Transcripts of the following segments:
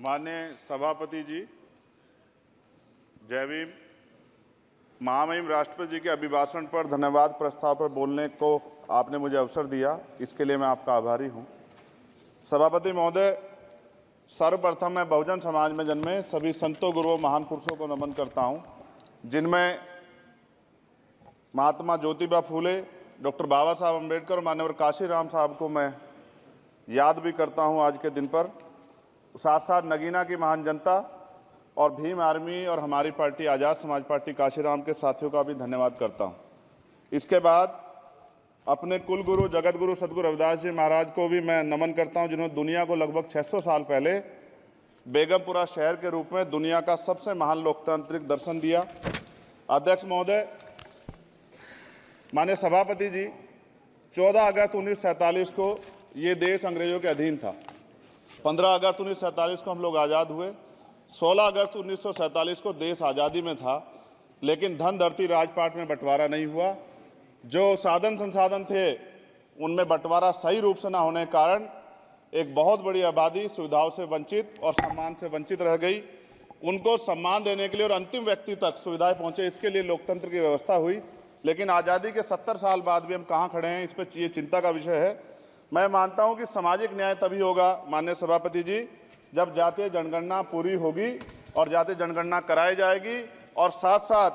माननीय सभापति जी, जय भीम। महामहिम राष्ट्रपति जी के अभिभाषण पर धन्यवाद प्रस्ताव पर बोलने को आपने मुझे अवसर दिया, इसके लिए मैं आपका आभारी हूं। सभापति महोदय, सर्वप्रथम मैं बहुजन समाज में जन्मे सभी संतों, गुरुओं, महान पुरुषों को नमन करता हूं, जिनमें महात्मा ज्योतिबा फूले, डॉक्टर बाबा साहब अम्बेडकर और मान्यवर काशीराम साहब को मैं याद भी करता हूं आज के दिन पर। साथ साथ नगीना की महान जनता और भीम आर्मी और हमारी पार्टी आज़ाद समाज पार्टी काशीराम के साथियों का भी धन्यवाद करता हूं। इसके बाद अपने कुल गुरु जगत गुरु सदगुरु रविदास जी महाराज को भी मैं नमन करता हूं, जिन्होंने दुनिया को लगभग 600 साल पहले बेगमपुरा शहर के रूप में दुनिया का सबसे महान लोकतांत्रिक दर्शन दिया। अध्यक्ष महोदय, माननीय सभापति जी, 14 अगस्त 1947 को ये देश अंग्रेजों के अधीन था। 15 अगस्त 1947 को हम लोग आज़ाद हुए। 16 अगस्त 1947 को देश आज़ादी में था, लेकिन धन धरती राजपाट में बंटवारा नहीं हुआ। जो साधन संसाधन थे उनमें बंटवारा सही रूप से न होने के कारण एक बहुत बड़ी आबादी सुविधाओं से वंचित और सम्मान से वंचित रह गई। उनको सम्मान देने के लिए और अंतिम व्यक्ति तक सुविधाएं पहुंचे, इसके लिए लोकतंत्र की व्यवस्था हुई। लेकिन आज़ादी के 70 साल बाद भी हम कहाँ खड़े हैं, इस पर ये चिंता का विषय है। मैं मानता हूं कि सामाजिक न्याय तभी होगा माननीय सभापति जी, जब जातीय जनगणना पूरी होगी और जातीय जनगणना कराई जाएगी और साथ साथ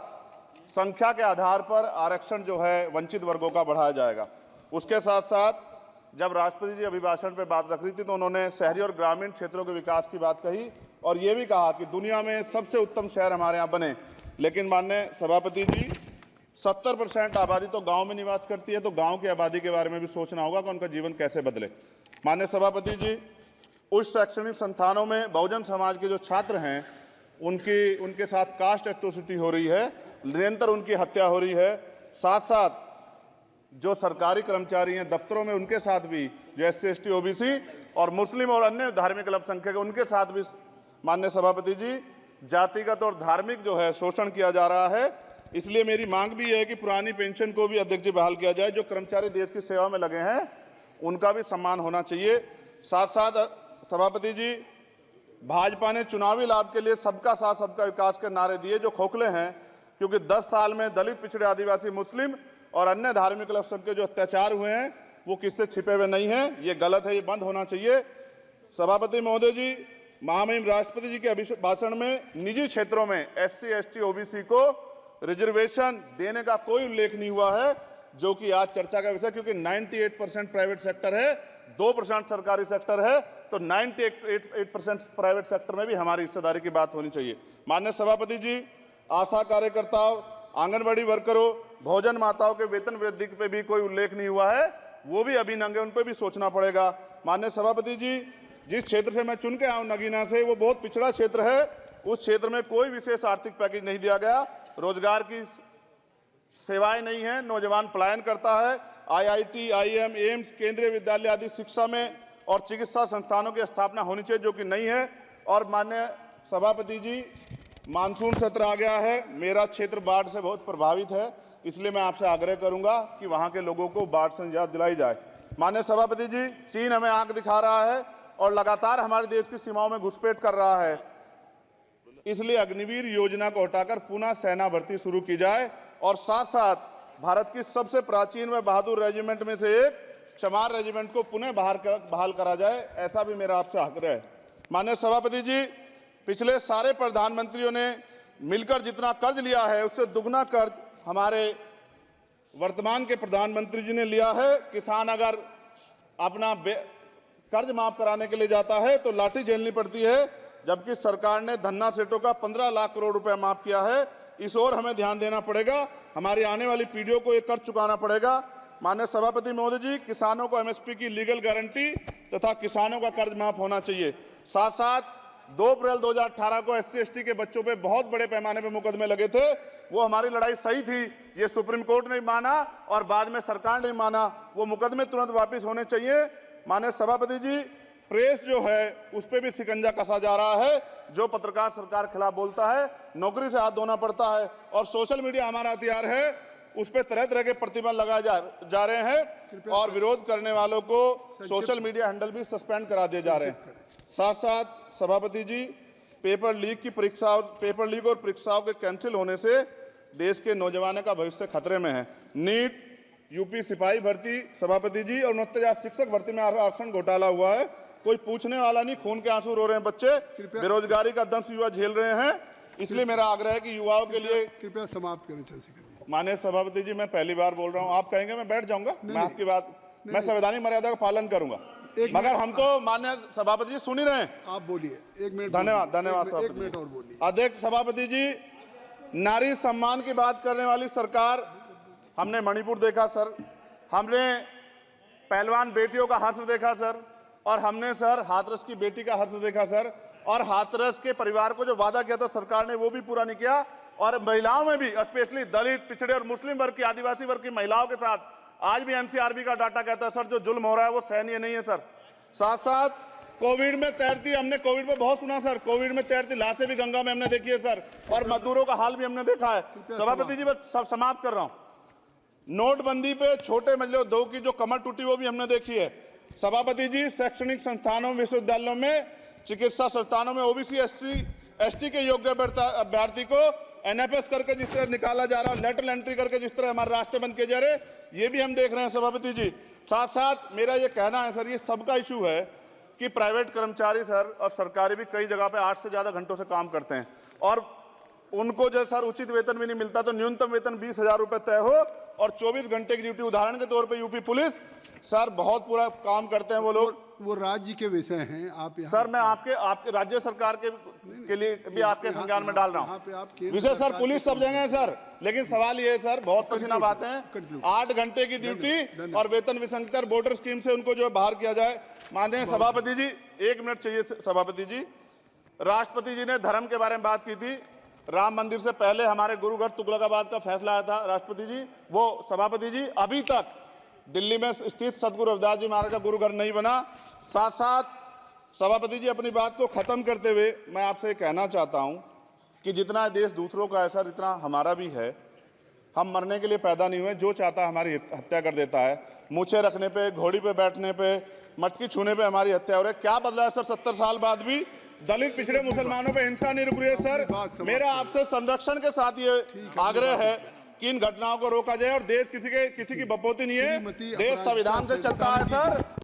संख्या के आधार पर आरक्षण जो है वंचित वर्गों का बढ़ाया जाएगा। उसके साथ साथ जब राष्ट्रपति जी अभिभाषण पर बात रख रही थी तो उन्होंने शहरी और ग्रामीण क्षेत्रों के विकास की बात कही और ये भी कहा कि दुनिया में सबसे उत्तम शहर हमारे यहाँ बने। लेकिन माननीय सभापति जी, 70% आबादी तो गांव में निवास करती है, तो गांव की आबादी के बारे में भी सोचना होगा कि उनका जीवन कैसे बदले। माननीय सभापति जी, उच्च शैक्षणिक संस्थानों में बहुजन समाज के जो छात्र हैं उनके साथ कास्ट एट्रोसिटी हो रही है, निरंतर उनकी हत्या हो रही है। साथ साथ जो सरकारी कर्मचारी हैं दफ्तरों में, उनके साथ भी जो SC ST OBC और मुस्लिम और अन्य धार्मिक अल्पसंख्यक, उनके साथ भी माननीय सभापति जी जातिगत और धार्मिक जो है शोषण किया जा रहा है। इसलिए मेरी मांग भी है कि पुरानी पेंशन को भी अध्यक्ष जी बहाल किया जाए। जो कर्मचारी देश की सेवा में लगे हैं उनका भी सम्मान होना चाहिए। साथ साथ सभापति जी, भाजपा ने चुनावी लाभ के लिए सबका साथ सबका विकास के नारे दिए जो खोखले हैं, क्योंकि 10 साल में दलित, पिछड़े, आदिवासी, मुस्लिम और अन्य धार्मिक अल्पसंख्यक जो अत्याचार हुए हैं वो किससे छिपे हुए नहीं हैं। ये गलत है, ये बंद होना चाहिए। सभापति महोदय जी, महामहिम राष्ट्रपति जी के अभिभाषण में निजी क्षेत्रों में SC ST OBC को रिजर्वेशन देने का कोई उल्लेख नहीं हुआ है, जो कि आज चर्चा का विषय, क्योंकि 98% प्राइवेट सेक्टर है, 2% सरकारी सेक्टर है, तो 98% प्राइवेट सेक्टर में भी हमारी हिस्सेदारी की बात होनी चाहिए। माननीय सभापति जी, आशा कार्यकर्ताओं, आंगनबाड़ी वर्करों, भोजन माताओं के वेतन वृद्धि पे भी कोई उल्लेख नहीं हुआ है, वो भी अभी नंगे, उन पर भी सोचना पड़ेगा। माननीय सभापति जी, जिस क्षेत्र से मैं चुन के आया हूं नगीना से, वो बहुत पिछड़ा क्षेत्र है। उस क्षेत्र में कोई विशेष आर्थिक पैकेज नहीं दिया गया, रोजगार की सेवाएं नहीं है, नौजवान पलायन करता है। IIT, IIM, एम्स, केंद्रीय विद्यालय आदि शिक्षा में और चिकित्सा संस्थानों की स्थापना होनी चाहिए, जो कि नहीं है। और माननीय सभापति जी, मानसून सत्र आ गया है, मेरा क्षेत्र बाढ़ से बहुत प्रभावित है, इसलिए मैं आपसे आग्रह करूंगा कि वहां के लोगों को बाढ़ से निजात दिलाई जाए। माननीय सभापति जी, चीन हमें आंख दिखा रहा है और लगातार हमारे देश की सीमाओं में घुसपैठ कर रहा है, इसलिए अग्निवीर योजना को हटाकर पुनः सेना भर्ती शुरू की जाए और साथ साथ भारत की सबसे प्राचीन व बहादुर रेजिमेंट में से एक चमार रेजिमेंट को पुनः बहाल करा जाए, ऐसा भी मेरा आपसे आग्रह है। माननीय सभापति जी, पिछले सारे प्रधानमंत्रियों ने मिलकर जितना कर्ज लिया है उससे दुगना कर्ज हमारे वर्तमान के प्रधानमंत्री जी ने लिया है। किसान अगर अपना कर्ज माफ कराने के लिए जाता है तो लाठी झेलनी पड़ती है, जबकि सरकार ने धन्ना सेठों का 15 लाख करोड़ रुपया माफ किया है। इस ओर हमें ध्यान देना पड़ेगा, हमारी आने वाली पीढ़ियों को ये कर्ज चुकाना पड़ेगा। माननीय सभापति महोदय जी, किसानों को MSP की लीगल गारंटी तथा किसानों का कर्ज माफ होना चाहिए। साथ साथ 2 अप्रैल 2018 को SC ST के बच्चों पे बहुत बड़े पैमाने पे मुकदमे लगे थे, वो हमारी लड़ाई सही थी, ये सुप्रीम कोर्ट ने माना और बाद में सरकार ने माना, वो मुकदमे तुरंत वापस होने चाहिए। माननीय सभापति जी, प्रेस जो है उस पर भी शिकंजा कसा जा रहा है, जो पत्रकार सरकार खिलाफ बोलता है नौकरी से हाथ धोना पड़ता है। और सोशल मीडिया हमारा हथियार है, उस पर तरह तरह के प्रतिबंध लगाए जा रहे हैं और विरोध करने वालों को सोशल मीडिया हैंडल भी सस्पेंड करा दिए जा रहे हैं। साथ साथ सभापति जी, पेपर लीक और परीक्षाओं के कैंसिल होने से देश के नौजवानों का भविष्य खतरे में है। नीट, यूपी सिपाही भर्ती सभापति जी और 69,000 शिक्षक भर्ती में आरक्षण घोटाला हुआ है, कोई पूछने वाला नहीं, खून के आंसू रो रहे हैं बच्चे, बेरोजगारी का दंश युवा झेल रहे हैं। इसलिए मेरा आग्रह है कि युवाओं के लिए कृपया समाप्त करें चंद्रशेखर जी। माननीय सभापति जी, मैं पहली बार बोल रहा हूं, आप कहेंगे मैं बैठ जाऊंगा, मैं आपकी बात, मैं संवैधानिक मर्यादा का पालन करूंगा, मगर हम तो माननीय सभापति जी सुन ही रहे हैं। आप बोलिए, 1 मिनट। धन्यवाद। एक मिनट और बोलिए। अध्यक्ष सभापति जी, नारी सम्मान की बात करने वाली सरकार, हमने मणिपुर देखा सर, हमने पहलवान बेटियों का हर्ष देखा सर, और हमने सर हाथरस की बेटी का हर्ष देखा सर, और हाथरस के परिवार को जो वादा किया था सरकार ने वो भी पूरा नहीं किया। और महिलाओं में भी, स्पेशली दलित, पिछड़े और मुस्लिम वर्ग की, आदिवासी वर्ग की महिलाओं के साथ आज भी एनसीआरबी का डाटा कहता है सर जो जुल्म हो रहा है वो सहनीय नहीं है सर। साथ साथ कोविड में तैरती, हमने कोविड में बहुत सुना सर, कोविड में तैरती लाशें भी गंगा में हमने देखी है सर, और मजदूरों का हाल भी हमने देखा है। सभापति जी, बस सब समाप्त कर रहा हूं। नोटबंदी पे छोटे मजले उद्योग की जो कमर टूटी वो भी हमने देखी है। सभापति जी, शैक्षणिक संस्थानों, विश्वविद्यालयों में, चिकित्सा संस्थानों में ओबीसी एसटी के योग्य अभ्यर्थी को एनएफएस करके जिस तरह निकाला जा रहा है, लेटरल एंट्री करके जिस तरह हमारे रास्ते बंद किए जा रहे, ये भी हम देख रहे हैं सभापति जी। साथ साथ मेरा ये कहना है सर, ये सबका इशू है कि प्राइवेट कर्मचारी सर और सरकारी भी कई जगह पे 8 से ज्यादा घंटों से काम करते हैं और उनको जो सर उचित वेतन भी नहीं मिलता, तो न्यूनतम वेतन 20,000 रुपए तय हो और 24 घंटे की ड्यूटी। उदाहरण के तौर पे यूपी पुलिस सर बहुत पूरा काम करते हैं वो लोग, वो राज्य के विषय हैं। आप सर मैं आपके राज्य सरकार के लिए भी आपके संज्ञान में डाल रहा हूँ विषय सर। पुलिस सब जगह है सर, लेकिन सवाल ये है सर, बहुत पसीना बातें हैं, 8 घंटे की ड्यूटी और वेतन विसंगति, वोटर स्कीम से उनको जो बाहर किया जाए। माननीय सभापति जी, 1 मिनट चाहिए सभापति जी। राष्ट्रपति जी ने धर्म के बारे में बात की थी, राम मंदिर से पहले हमारे गुरुघर तुगलकाबाद का फैसला आया था राष्ट्रपति जी, वो सभापति जी अभी तक दिल्ली में स्थित सदगुरु रविदास जी महाराज का गुरुघर नहीं बना। साथ साथ सभापति जी, अपनी बात को खत्म करते हुए मैं आपसे कहना चाहता हूं कि जितना देश दूसरों का है सर, इतना हमारा भी है। हम मरने के लिए पैदा नहीं हुए, जो चाहता है हमारी हत्या कर देता है। मूछे रखने पे, घोड़ी पे बैठने पे, मटकी छूने पे हमारी हत्या हो रही है। क्या बदला है सर 70 साल बाद भी? दलित, पिछड़े, मुसलमानों पे हिंसा नहीं रुक रही है सर। मेरा आपसे संरक्षण के साथ ये आग्रह है कि इन घटनाओं को रोका जाए और देश किसी की बपोती नहीं है, देश संविधान से चलता है सर।